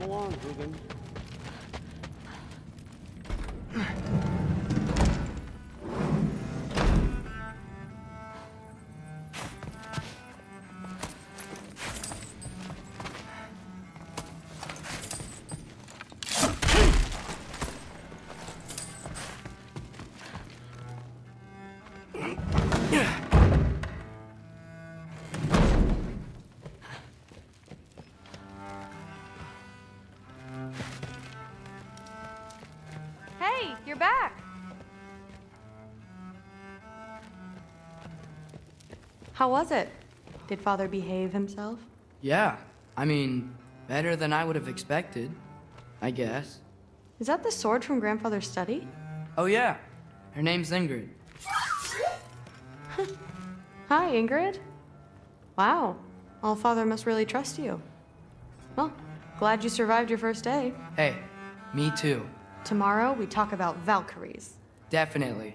along, Hugin. Hey, you're back! How was it? Did Father behave himself? Yeah, I mean, better than I would have expected, I guess. Is that the sword from Grandfather's study? Oh yeah, her name's Ingrid. Hi, Ingrid. Wow, All-Father must really trust you. Well, glad you survived your first day. Hey, me too. Tomorrow, we talk about Valkyries. Definitely.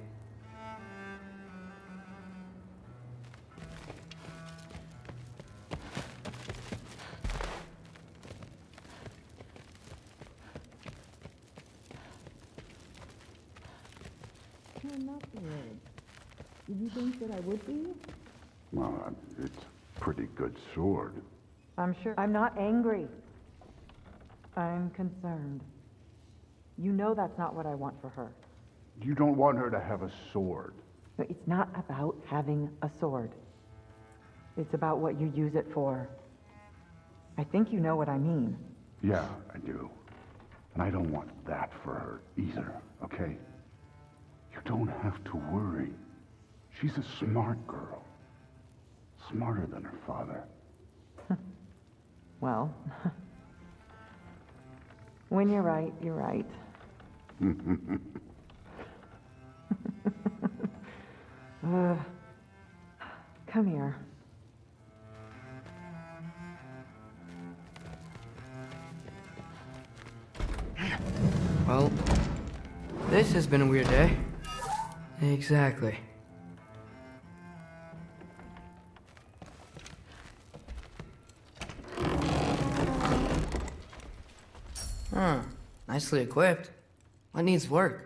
Did you think that I would be? Well, it's a pretty good sword. I'm sure. I'm not angry. I'm concerned. You know that's not what I want for her. You don't want her to have a sword. No, it's not about having a sword. It's about what you use it for. I think you know what I mean. Yeah, I do. And I don't want that for her either, okay? You don't have to worry. She's a smart girl. Smarter than her father. Well, when you're right, you're right. Come here. Well, this has been a weird day. Exactly. Huh. Nicely equipped. What needs work?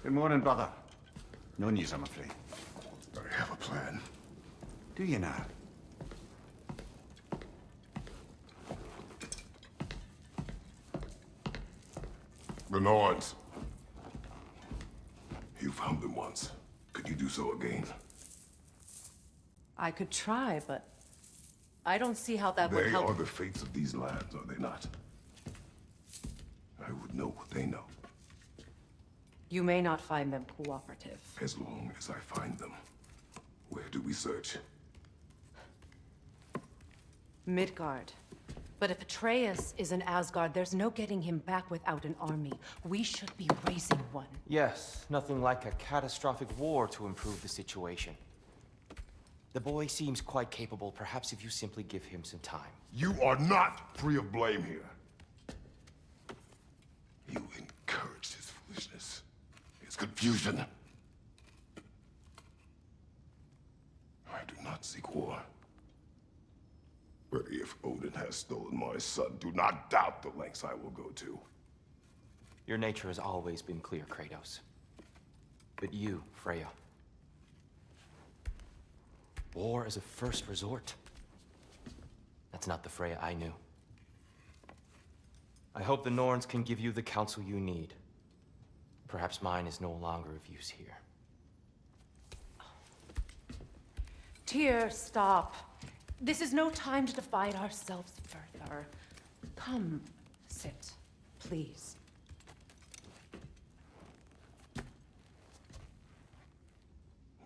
Good morning, brother. No news, I'm afraid. I have a plan. Do you now? The Nords. You found them once. Could you do so again? I could try, but I don't see how that would They help. are the fates of these lands, are they not? I would know what they know, You may not find them cooperative. as long as I find them. Where do we search? Midgard. But if Atreus is in Asgard, there's no getting him back without an army. We should be raising one. Yes, nothing like a catastrophic war to improve the situation. The boy seems quite capable. Perhaps if you simply give him some time. You are not free of blame here. You encouraged his foolishness, his confusion. I do not seek war. But if Odin has stolen my son, do not doubt the lengths I will go to. Your nature has always been clear, Kratos. But you, Freya. War is a first resort. That's not the Freya I knew. I hope the Norns can give you the counsel you need. Perhaps mine is no longer of use here. Tyr, stop. This is no time to divide ourselves further. Come, sit, please.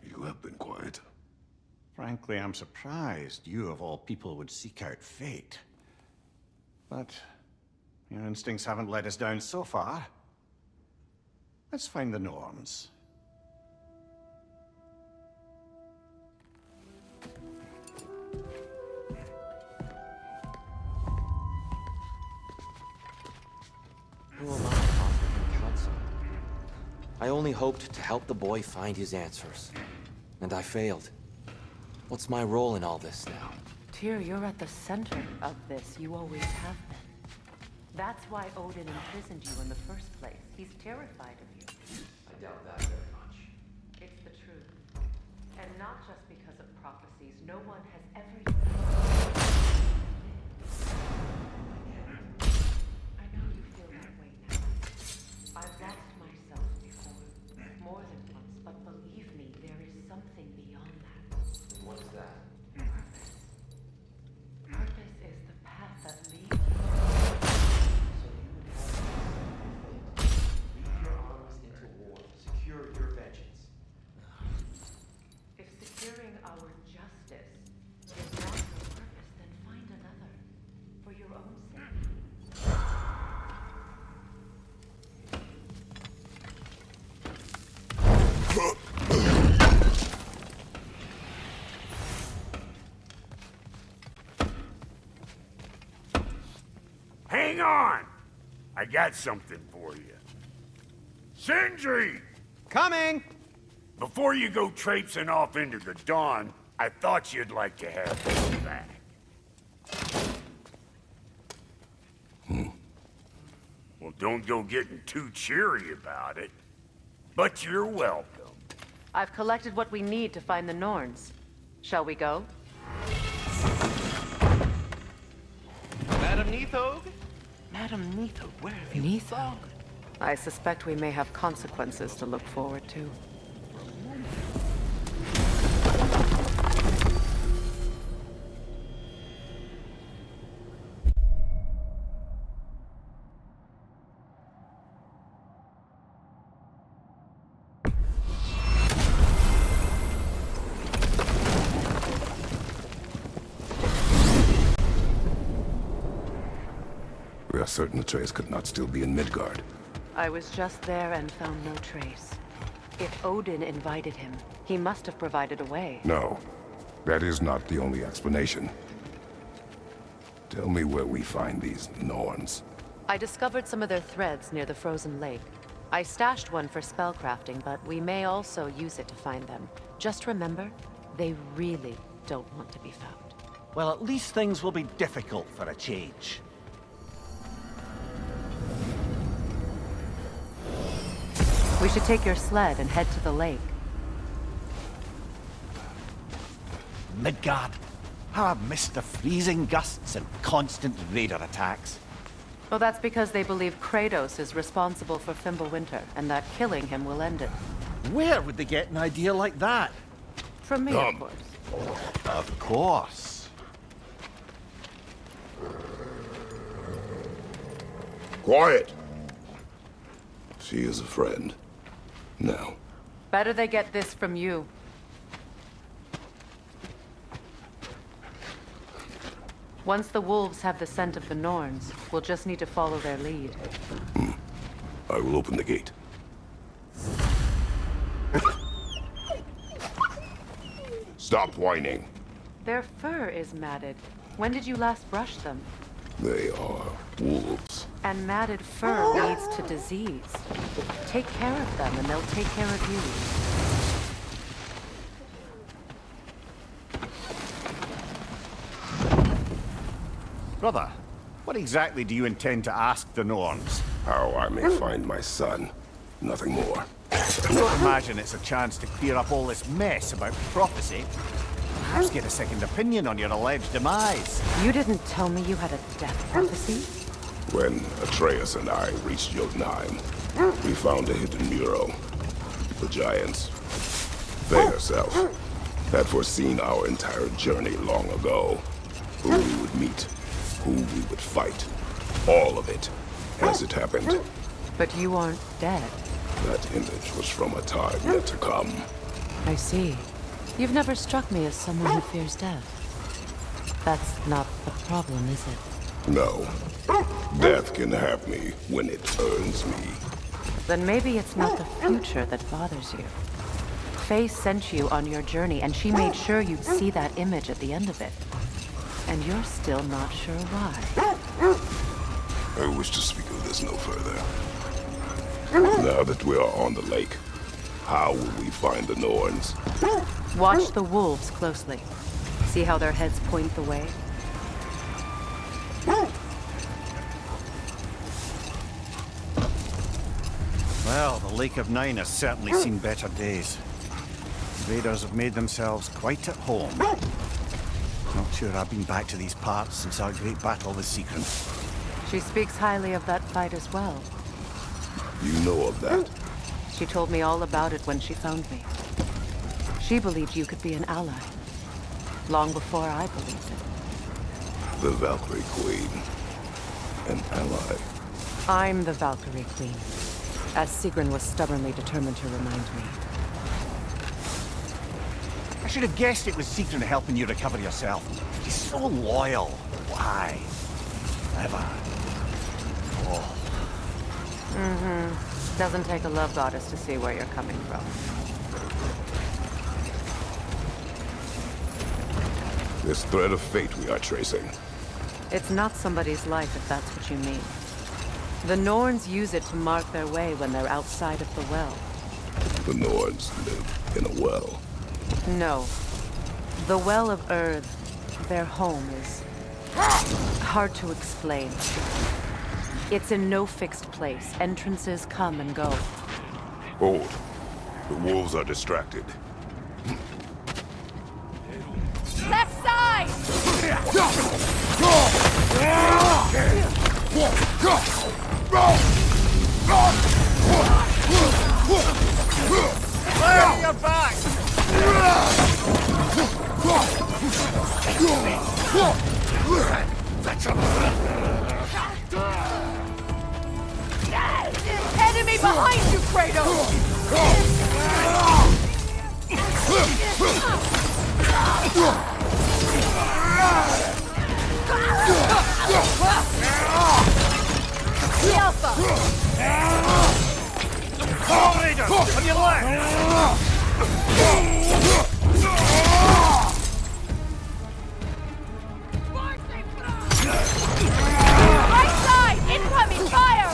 You have been quiet. Frankly, I'm surprised you of all people would seek out fate. But your instincts haven't let us down so far. Let's find the Norns. Who am I offering counsel? I only hoped to help the boy find his answers. And I failed. What's my role in all this now? Tyr, you're at the center of this. You always have been. That's why Odin imprisoned you in the first place. He's terrified of you. I doubt that very much. It's the truth. And not just because of prophecies. No one has ever... I know you feel that way now. I've lost myself before. More than once. But believe me, there is something beyond that. What is that? Purpose. Purpose is the path that leads you. So you would have to lead your armies into war, secure your vengeance. If securing our justice is not your purpose, then find another. For your own sake. Hang on! I got something for you. Sindri! Coming! Before you go traipsing off into the dawn, I thought you'd like to have this back. Well, don't go getting too cheery about it. But you're welcome. I've collected what we need to find the Norns. Shall we go? Madam Neathog? Madam Neathog, where have you Neathog? I suspect we may have consequences to look forward to. We are certain Atreus could not still be in Midgard. I was just there and found no trace. If Odin invited him, he must have provided a way. No, that is not the only explanation. Tell me where we find these Norns. I discovered some of their threads near the frozen lake. I stashed one for spellcrafting, but we may also use it to find them. Just remember, they really don't want to be found. Well, at least things will be difficult for a change. We should take your sled and head to the lake. Midgard. How I've missed the freezing gusts and constant raider attacks. Well, that's because they believe Kratos is responsible for Fimbulwinter, and that killing him will end it. Where would they get an idea like that? From me, of course. Of course. Quiet! She is a friend. Now. Better they get this from you. Once the wolves have the scent of the Norns, we'll just need to follow their lead. I will open the gate. Stop whining. Their fur is matted. When did you last brush them? They are wolves. And matted fur leads to disease. Take care of them and they'll take care of you. Brother, what exactly do you intend to ask the Norns? How I may find my son. Nothing more. I don't imagine it's a chance to clear up all this mess about prophecy. Perhaps get a second opinion on your alleged demise. You didn't tell me you had a death prophecy? When Atreus and I reached Jotunheim, we found a hidden mural. The giants, they herself, had foreseen our entire journey long ago. Who we would meet, who we would fight. All of it, as it happened. But you aren't dead. That image was from a time yet to come. I see. You've never struck me as someone who fears death. That's not the problem, is it? No. Death can have me when it earns me. Then maybe it's not the future that bothers you. Faye sent you on your journey, and she made sure you'd see that image at the end of it. And you're still not sure why. I wish to speak of this no further. Now that we are on the lake, how will we find the Norns? Watch the wolves closely. See how their heads point the way? Well, the Lake of Nine has certainly seen better days. Raiders have made themselves quite at home. Not sure I've been back to these parts since our great battle with Secret. She speaks highly of that fight as well. You know of that? She told me all about it when she found me. She believed you could be an ally. Long before I believed it. The Valkyrie Queen. An ally. I'm the Valkyrie Queen, as Sigrun was stubbornly determined to remind me. I should have guessed it was Secret helping you recover yourself. She's so loyal. Why? Ever. Oh. Doesn't take a love goddess to see where you're coming from. This thread of fate we are tracing. It's not somebody's life, if that's what you mean. The Norns use it to mark their way when they're outside of the well. The Norns live in a well. No. The Well of Earth, their home, is hard to explain. It's in no fixed place. Entrances come and go. Hold. The wolves are distracted. Left side! Clear your back! Enemy behind you, Kratos! The Alpha! All Raiders, on your left! Right side! Incoming fire!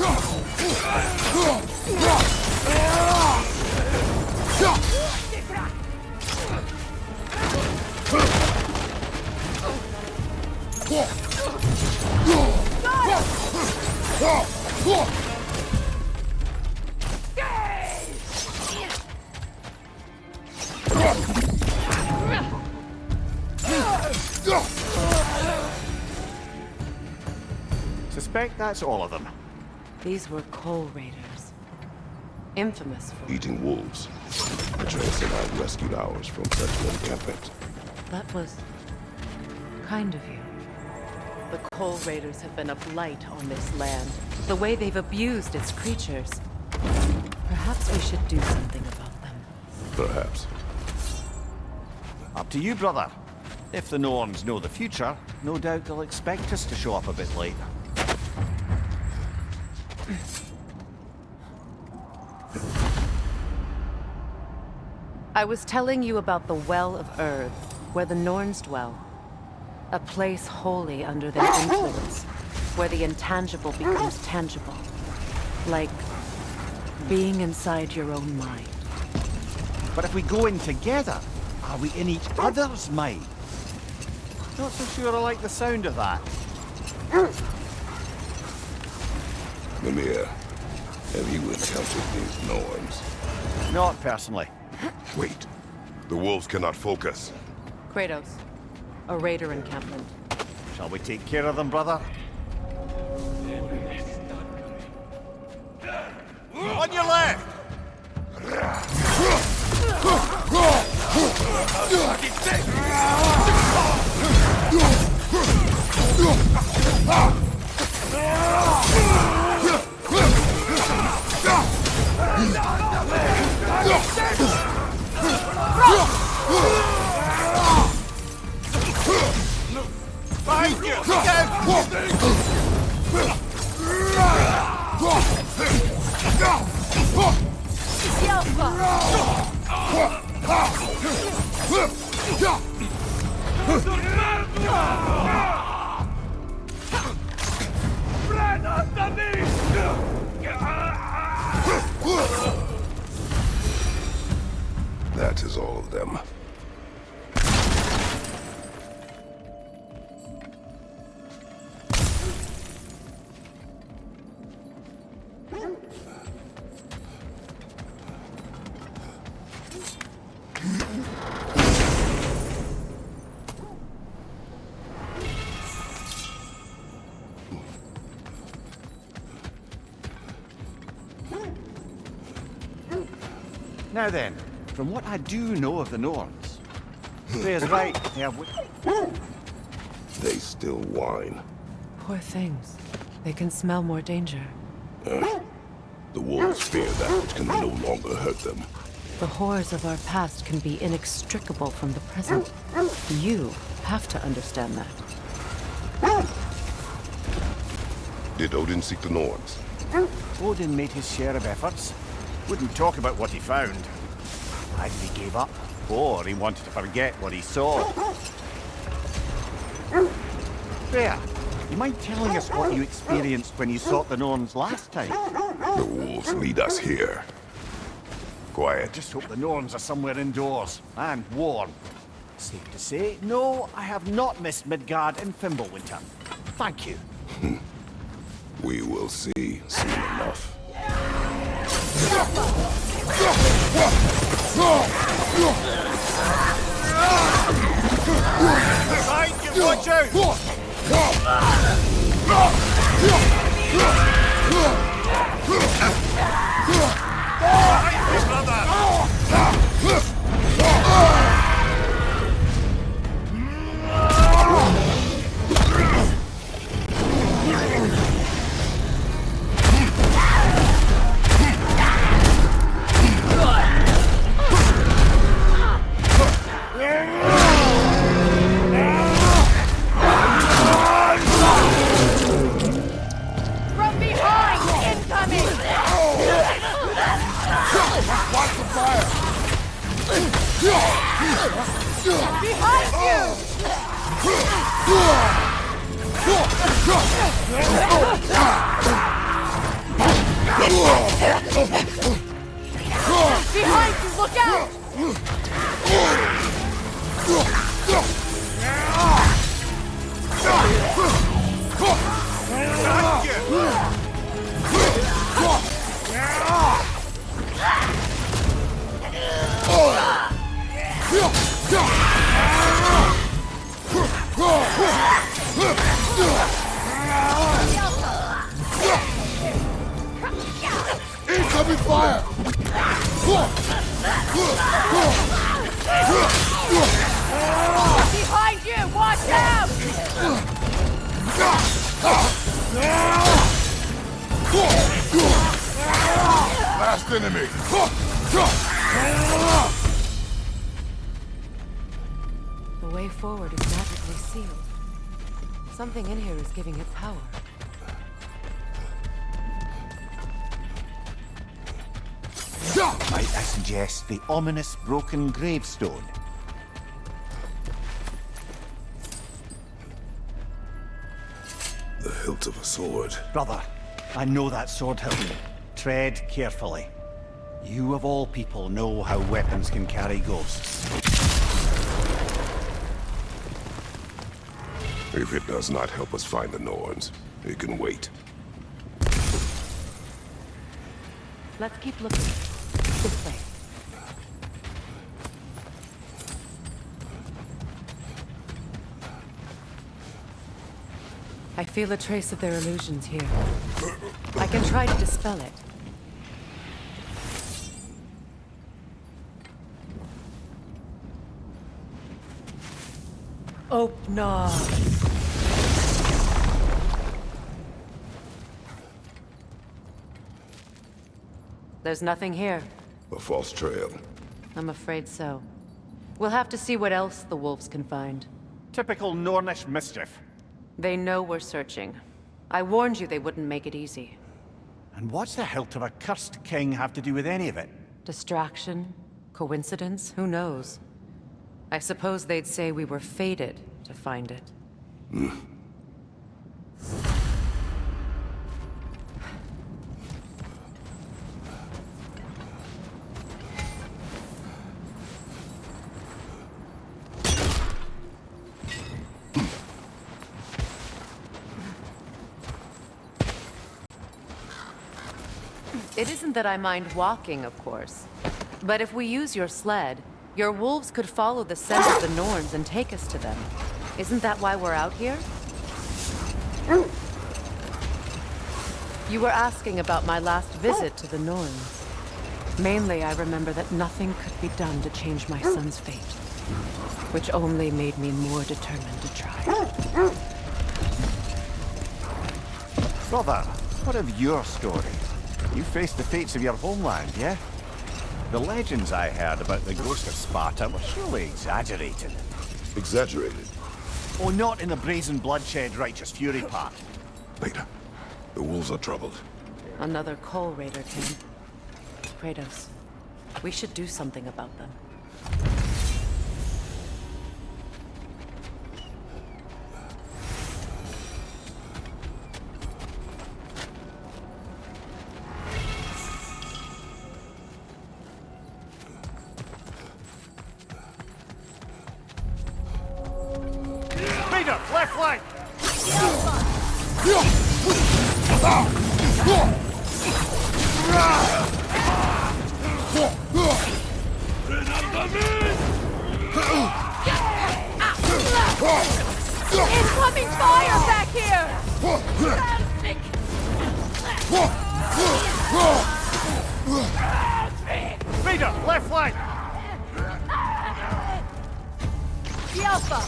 Suspect that's all of them. These were Coal Raiders. Infamous for... Eating wolves. Atreus and I rescued ours from such an encampment. That was... kind of you. The Coal Raiders have been a blight on this land. The way they've abused its creatures. Perhaps we should do something about them. Perhaps. Up to you, brother. If the Norns know the future, no doubt they'll expect us to show up a bit late. I was telling you about the Well of Earth, where the Norns dwell. A place wholly under their influence, where the intangible becomes tangible. Like being inside your own mind. But if we go in together, are we in each other's mind? Not so sure I like the sound of that. Mimir, have you encountered these Norns? Not personally. Wait. The wolves cannot focus. Kratos, a raider encampment. Shall we take care of them, brother? On your left! Behind you! Look That is all of them. Now then, from what I do know of the Norns, Freya's right. They have They still whine. Poor things. They can smell more danger. The wolves fear that which can no longer hurt them. The horrors of our past can be inextricable from the present. You have to understand that. Did Odin seek the Norns? Odin made his share of efforts. Wouldn't talk about what he found. Either he gave up, or he wanted to forget what he saw. Freya, you mind telling us what you experienced when you sought the Norns last time? The wolves lead us here. Quiet. Just hope the Norns are somewhere indoors, and warm. Safe to say, no, I have not missed Midgard and Fimbulwinter. Thank you. We will see soon enough. Behind you, watch out! From behind! Incoming! Watch the fire! Behind you! Behind you! Look out! Incoming fire! Behind you! Watch out! Last enemy! The way forward is magically sealed. Something in here is giving it power. Might I suggest the ominous broken gravestone? The hilt of a sword. Brother, I know that sword hilt. Tread carefully. You of all people know how weapons can carry ghosts. If it does not help us find the Norns, it can wait. Let's keep looking. This way. I feel a trace of their illusions here. I can try to dispel it. Open. There's nothing here. A false trail. I'm afraid so. We'll have to see what else the wolves can find. Typical Nornish mischief. They know we're searching. I warned you they wouldn't make it easy. And what's the hilt of a cursed king have to do with any of it? Distraction? Coincidence? Who knows? I suppose they'd say we were fated to find it. It isn't that I mind walking, of course. But if we use your sled, your wolves could follow the scent of the Norns and take us to them. Isn't that why we're out here? You were asking about my last visit to the Norns. Mainly, I remember that nothing could be done to change my son's fate, which only made me more determined to try. Brother, what of your story? You faced the fates of your homeland, yeah? The legends I heard about the ghost of Sparta were surely exaggerated. Exaggerated? Oh, not in the brazen bloodshed righteous fury part. Later. The wolves are troubled. Another Coal Raider team. Kratos, we should do something about them. Raider, left flank! Incoming fire back here! Raider, left flank! The Alpha!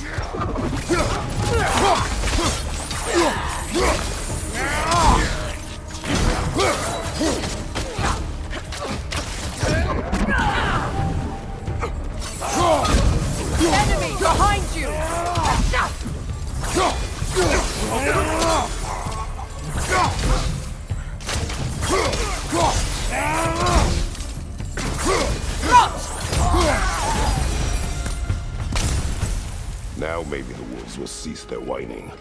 Enemy behind you! Now maybe the wolves will cease their whining.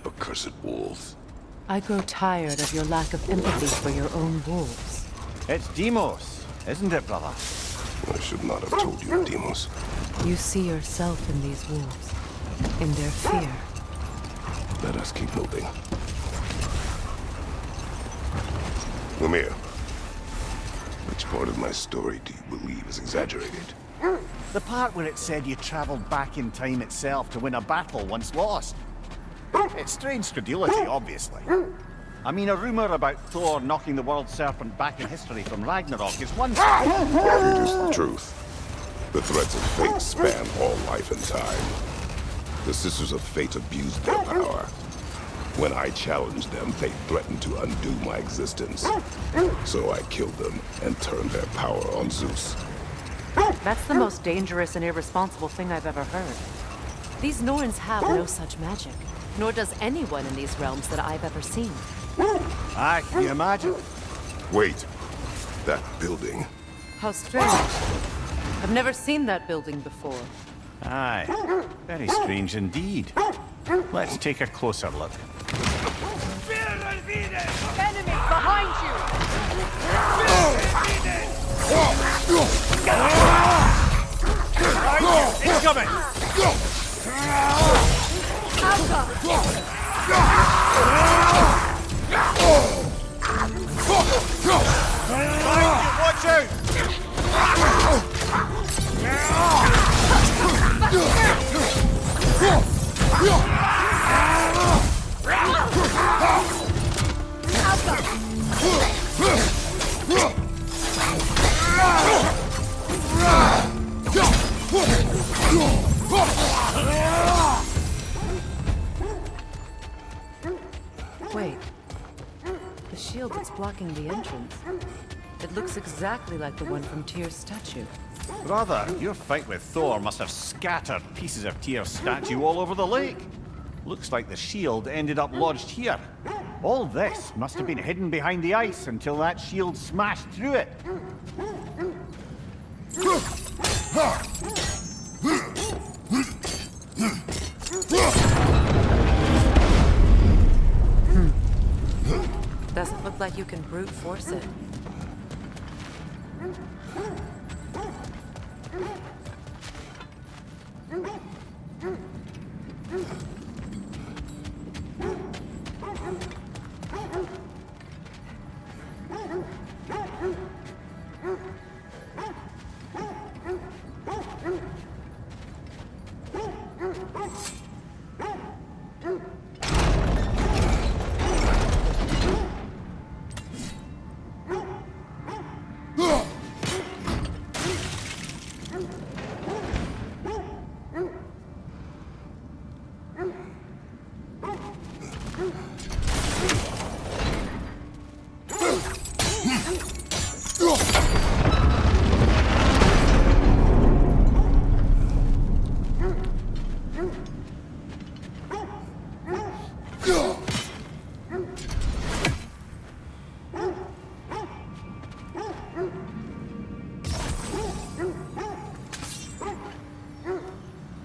Accursed wolves. I grow tired of your lack of empathy for your own wolves. It's Demos, isn't it, brother? I should not have told you, Demos. You see yourself in these wolves, in their fear, Let us keep moving. Lemire, which part of my story do you believe is exaggerated? The part where it said you traveled back in time itself to win a battle once lost. It's strange credulity, obviously. I mean, a rumor about Thor knocking the world serpent back in history from Ragnarok is one thing. It is the truth. The threads of fate span all life and time. The Sisters of Fate abused their power. When I challenged them, they threatened to undo my existence. So I killed them and turned their power on Zeus. That's the most dangerous and irresponsible thing I've ever heard. These Norns have no such magic, nor does anyone in these realms that I've ever seen. Aye, can you imagine? Wait, that building. How strange. I've never seen that building before. Aye, very strange indeed. Let's take a closer look. Enemies behind Incoming! Watch out! Wait. The shield that's blocking the entrance. It looks exactly like the one from Tyr's statue. Brother, your fight with Thor must have scattered pieces of Tyr's statue all over the lake. Looks like the shield ended up lodged here. All this must have been hidden behind the ice until that shield smashed through it. Doesn't look like you can brute force it.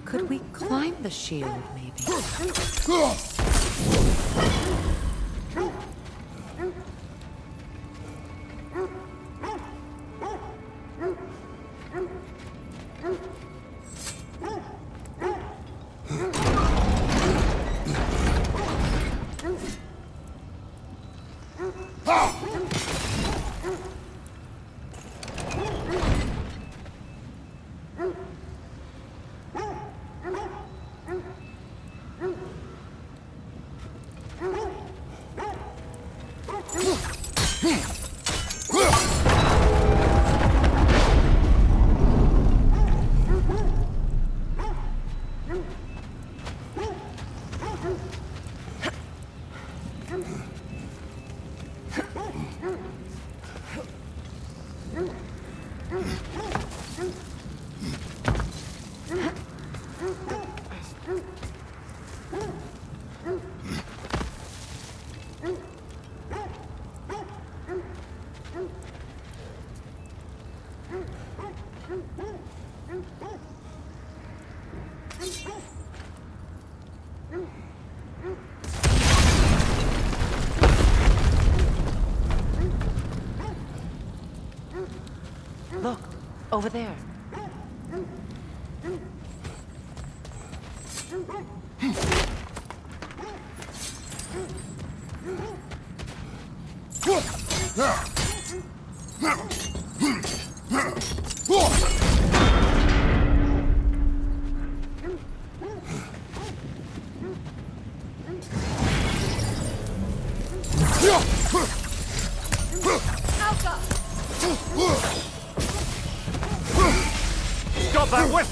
Could we climb the shield, maybe? Look, over there. Got that whip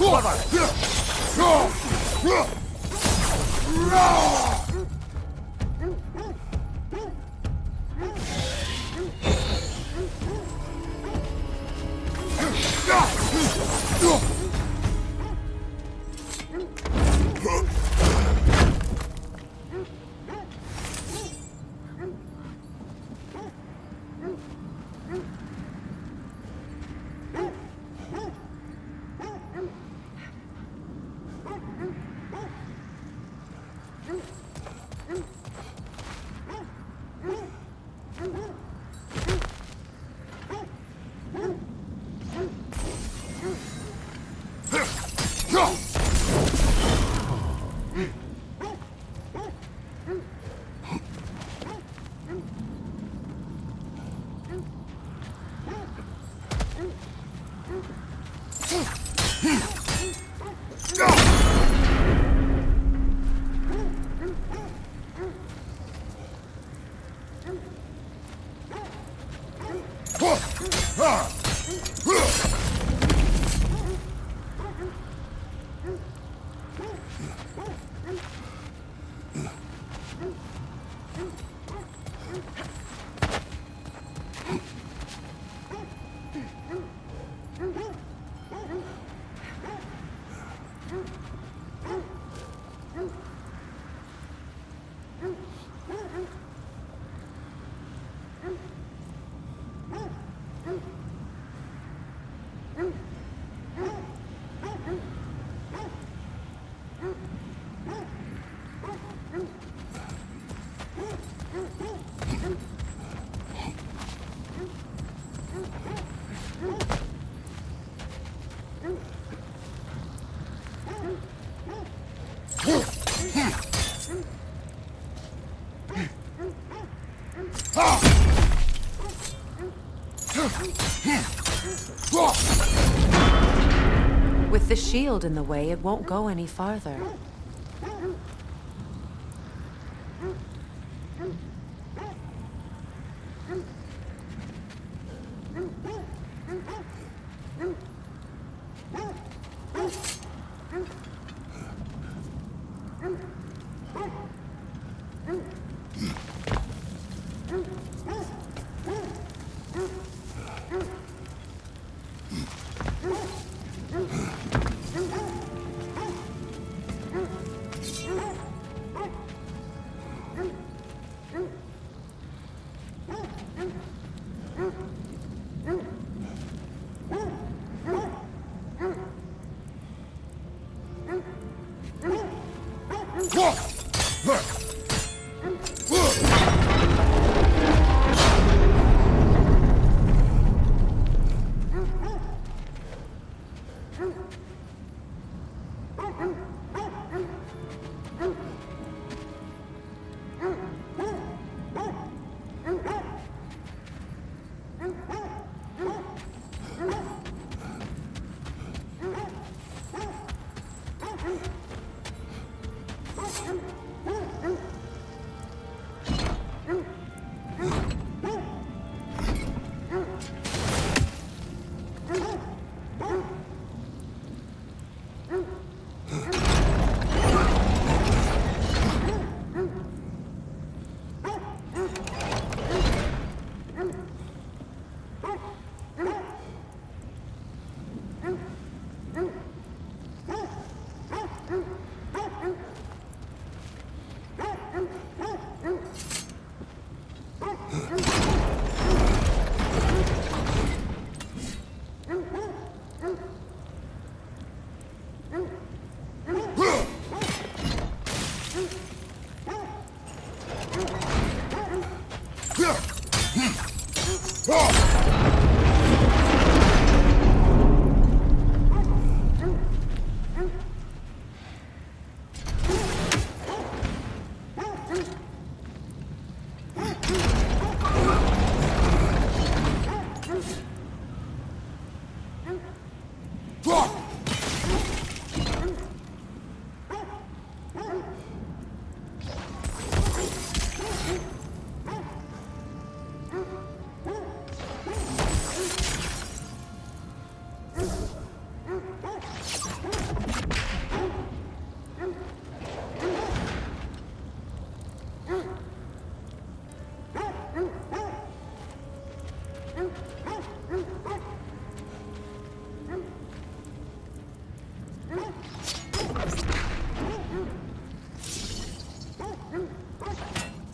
With the shield in the way, it won't go any farther.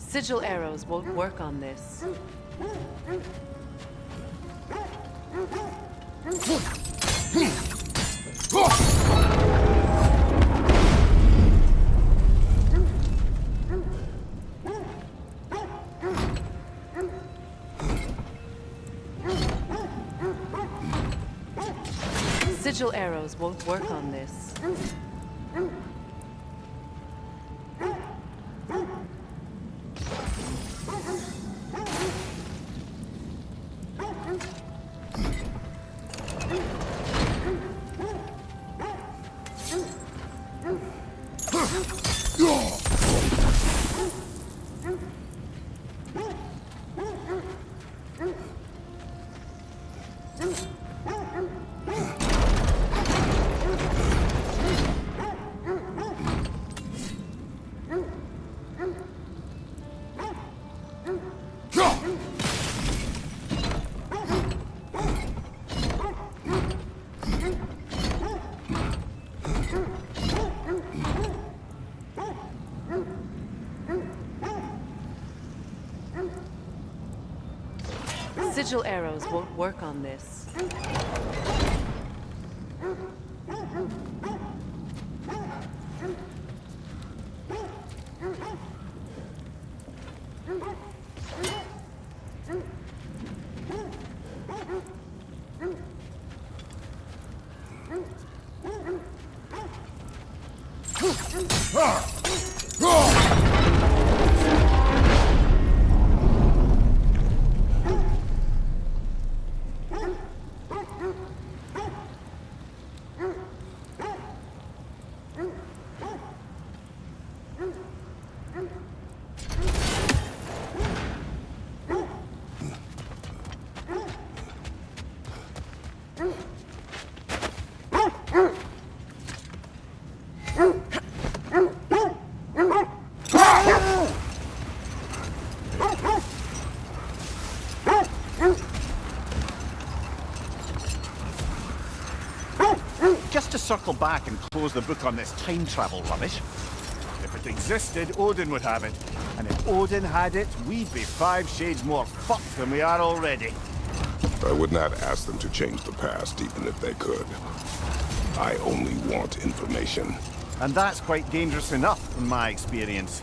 Sigil arrows won't work on this. Sigil arrows won't work on this. Sigil arrows won't work on this. Just to circle back and close the book on this time travel rubbish. If it existed, Odin would have it. And if Odin had it, we'd be 5 shades more fucked than we are already. I would not ask them to change the past, even if they could. I only want information. And that's quite dangerous enough, in my experience.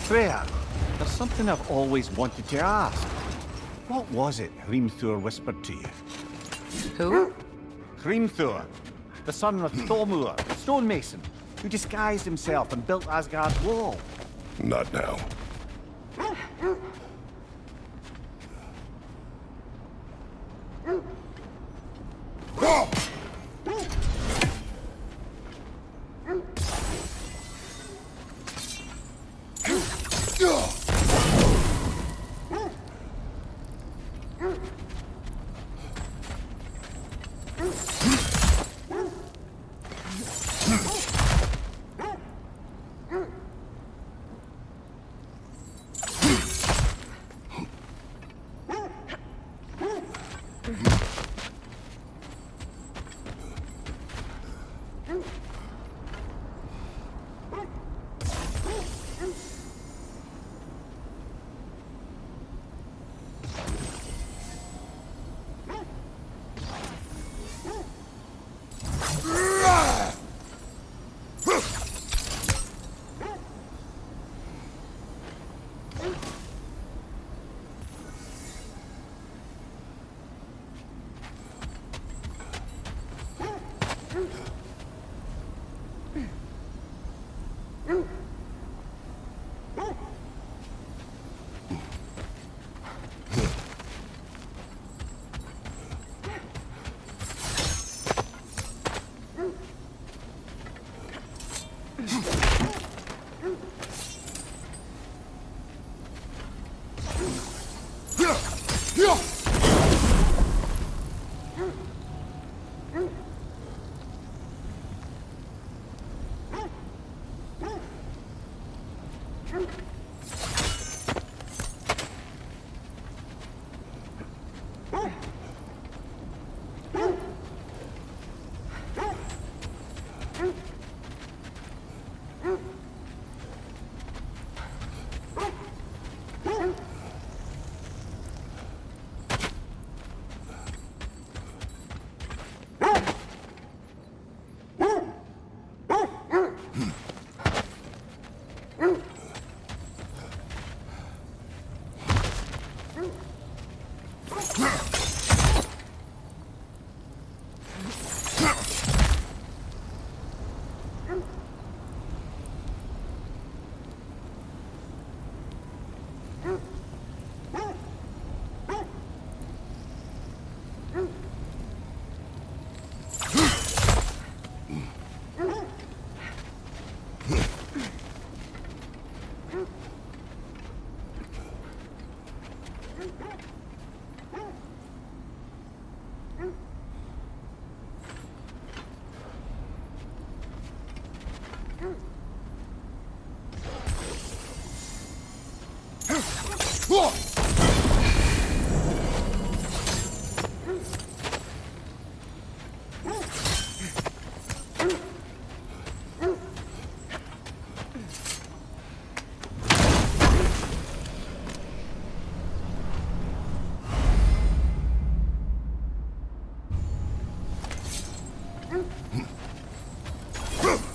Freya, there's something I've always wanted to ask. What was it Hrimthur whispered to you? Who? Hrimthur, the son of Thormur, the stonemason, who disguised himself and built Asgard's wall. Not now.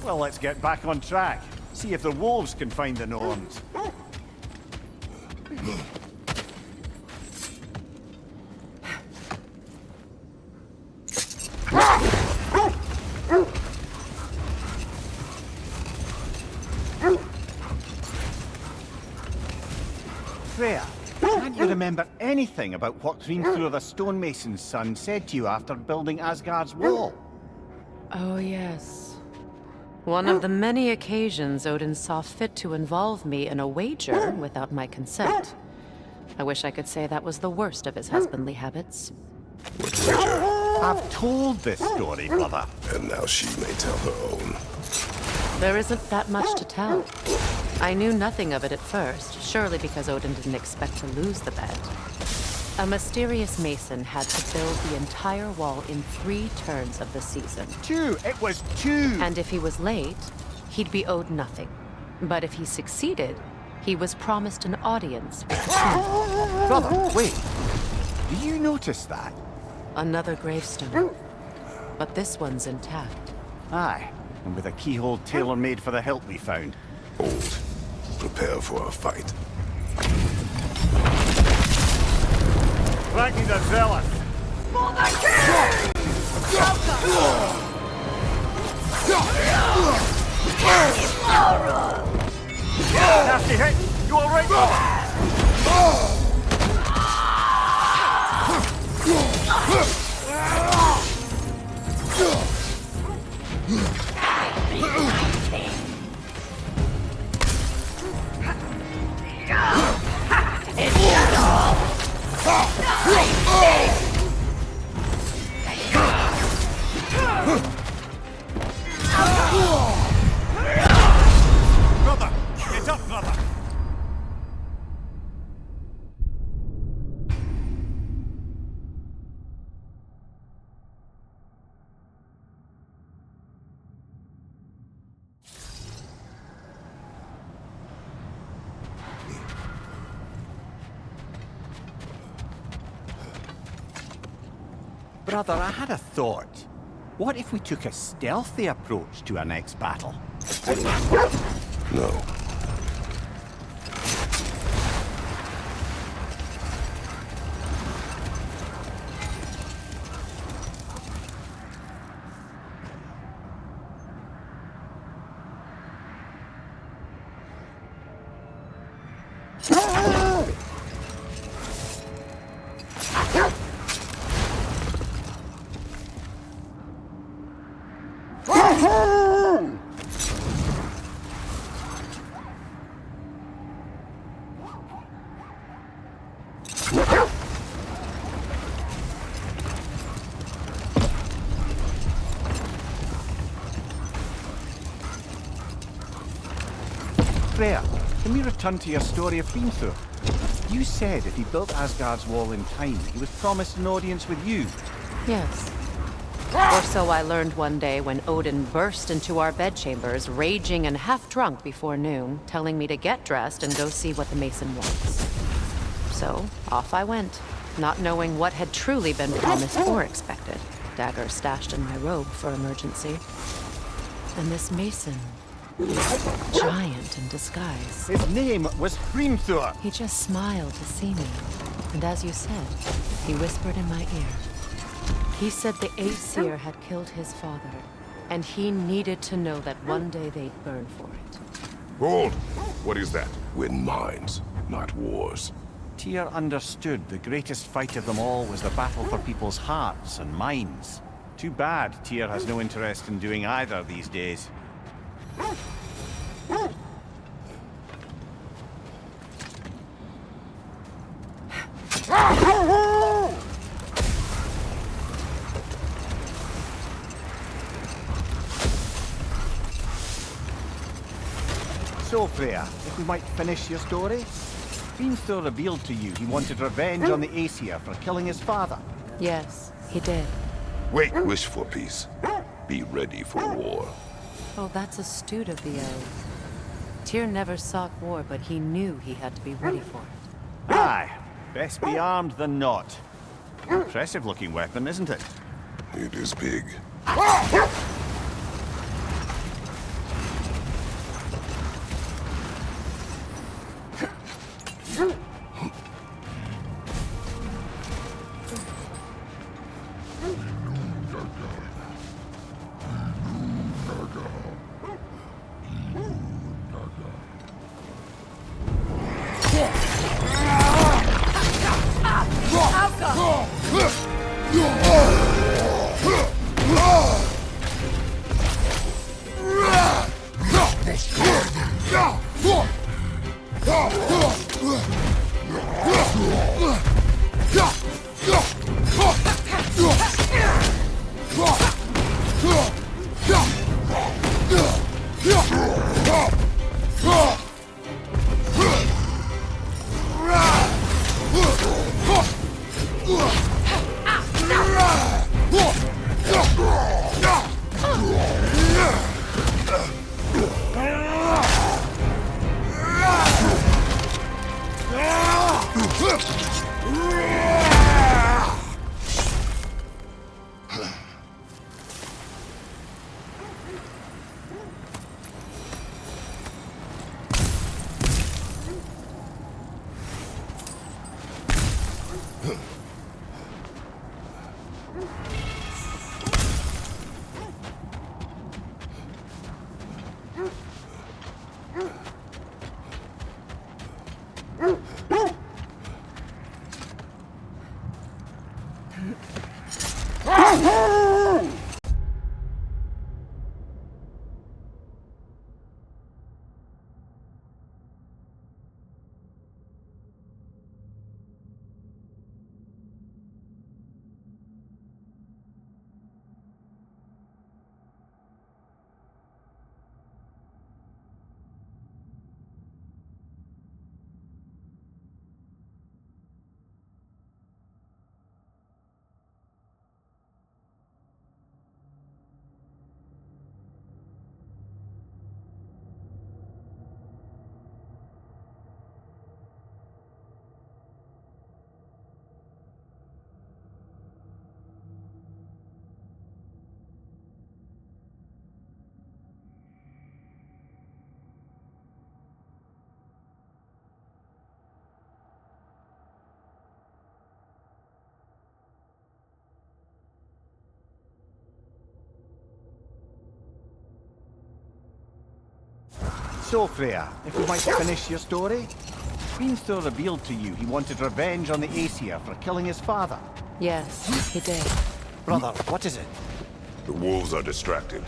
Well, let's get back on track. See if the wolves can find the Norns. Freya, can't you remember anything about what Hrimthur the stonemason's son said to you after building Asgard's wall? Oh, yes. One of the many occasions Odin saw fit to involve me in a wager without my consent. I wish I could say that was the worst of his husbandly habits. I've told this story, brother. And now she may tell her own. There isn't that much to tell. I knew nothing of it at first, surely because Odin didn't expect to lose the bet. A mysterious mason had to build the entire wall in 3 turns of the season. 2! It was 2! And if he was late, he'd be owed nothing. But if he succeeded, he was promised an audience with the king. Brother, wait. Do you notice that? Another gravestone. But this one's intact. Aye, and with a keyhole tailor-made for the hilt we found. Old. Prepare for a fight. Ragnar the Zealous! For the king! Nasty hit! You alright, brother? Brother! Get up, brother! Brother, I had a thought. What if we took a stealthy approach to our next battle? No. Freya, can we return to your story of Hrimthur? You said if he built Asgard's wall in time, he was promised an audience with you. Yes. Or so I learned one day when Odin burst into our bedchambers, raging and half drunk before noon, telling me to get dressed and go see what the mason wants. So, off I went, not knowing what had truly been promised or expected. Dagger stashed in my robe for emergency. And this mason, giant in disguise. His name was Hrimthur. He just smiled to see me. And as you said, He whispered in my ear. He said the Aesir had killed his father, and he needed to know that one day they'd burn for it. Hold! What is that? Win minds, not wars. Tyr understood the greatest fight of them all was the battle for people's hearts and minds. Too bad Tyr has no interest in doing either these days. So, Freya, if we might finish your story? Hrimthur revealed to you he wanted revenge on the Aesir for killing his father. Yes, he did. Wait! Wish for peace. Be ready for war. Oh, that's astute of the elves. Tyr never sought war, but he knew he had to be ready for it. Aye, best be armed than not. Impressive looking weapon, isn't it? It is big. So, Freya, if we might finish your story? Hrimthur revealed to you he wanted revenge on the Aesir for killing his father. Yes, he did. Brother, what is it? The wolves are distracted.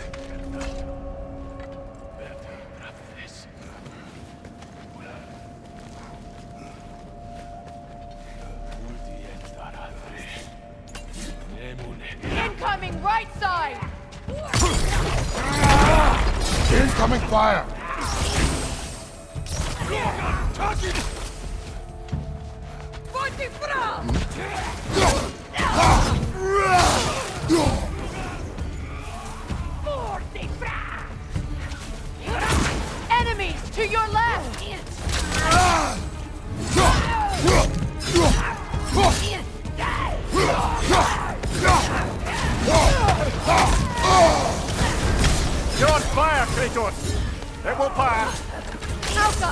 Incoming right side! Incoming fire! Forti fra! Forti fra! Enemies to your left! You're on fire, Kratos! It will pass! Alka!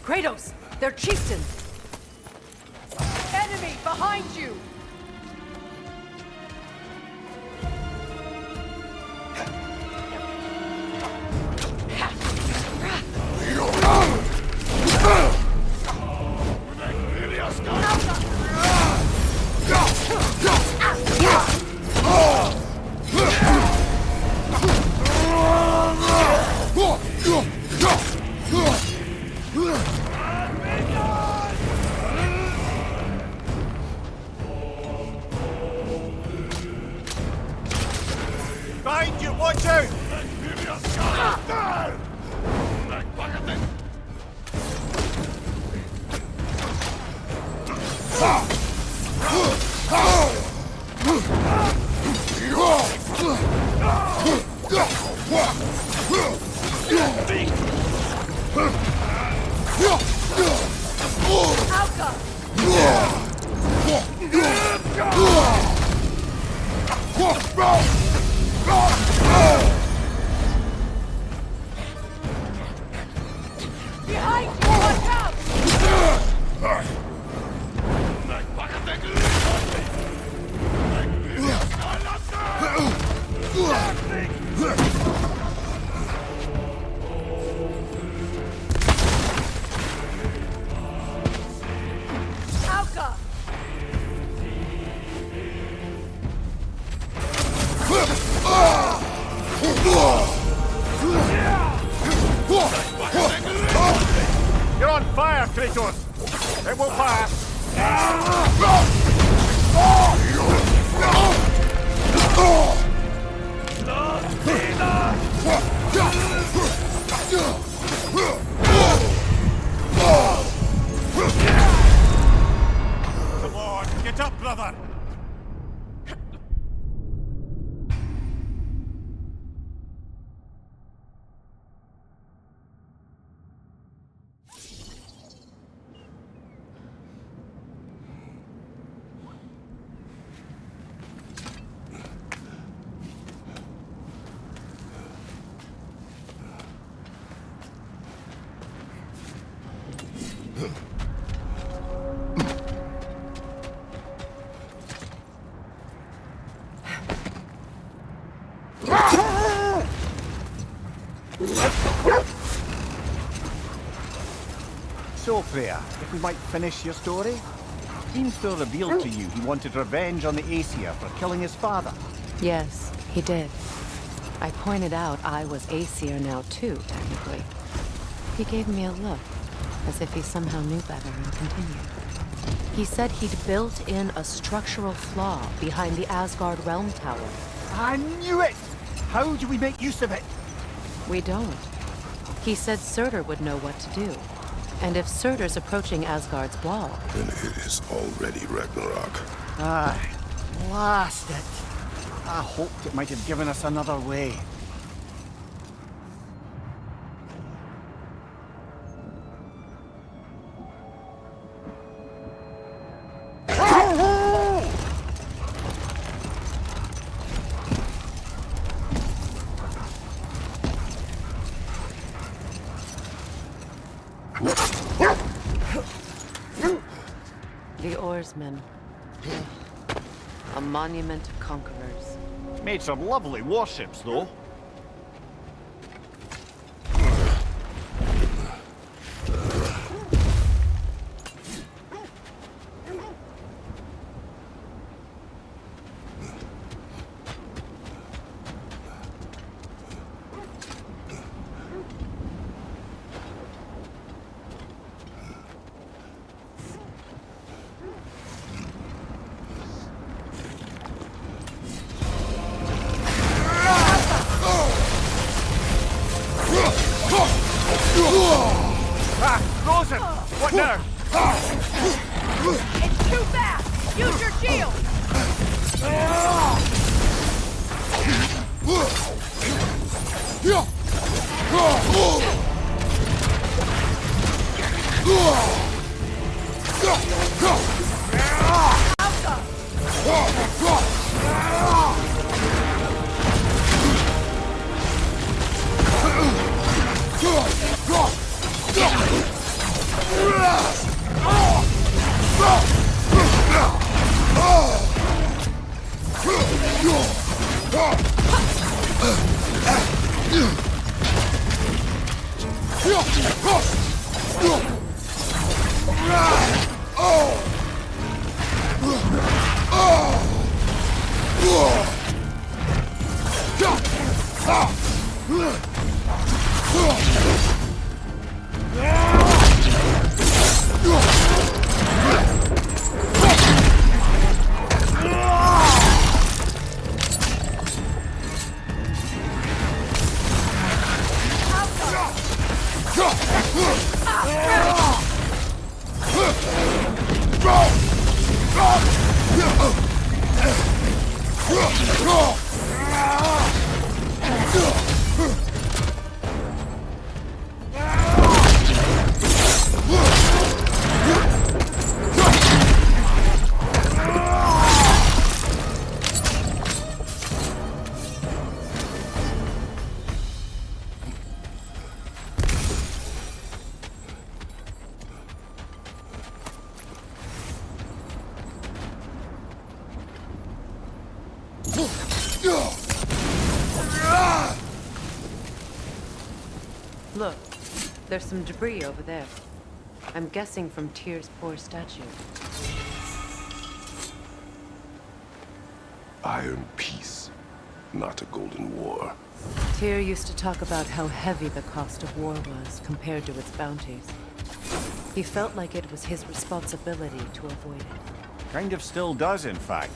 Kratos! They're chieftains! Enemy behind you! Behind you, watch out! Behind you! Watch out! Alka! You're on fire, Kratos! It will pass! Come on, get up, brother! So, Freya, if we might finish your story? Heimthur revealed to you he wanted revenge on the Aesir for killing his father. Yes, he did. I pointed out I was Aesir now too, technically. He gave me a look, as if he somehow knew better and continued. He said he'd built in a structural flaw behind the Asgard Realm Tower. I knew it! How do we make use of it? We don't. He said Surtur would know what to do. And if Surtur's approaching Asgard's wall... Then it is already Ragnarok. Aye, blast it! I hoped it might have given us another way. The oarsmen. A monument of conquerors. Made some lovely warships, though. Frozen! What now? It's too fast! Use your shield! Look, there's some debris over there. I'm guessing from Tyr's poor statue. Iron peace, not a golden war. Tyr used to talk about how heavy the cost of war was compared to its bounties. He felt like it was his responsibility to avoid it. Kind of still does, in fact.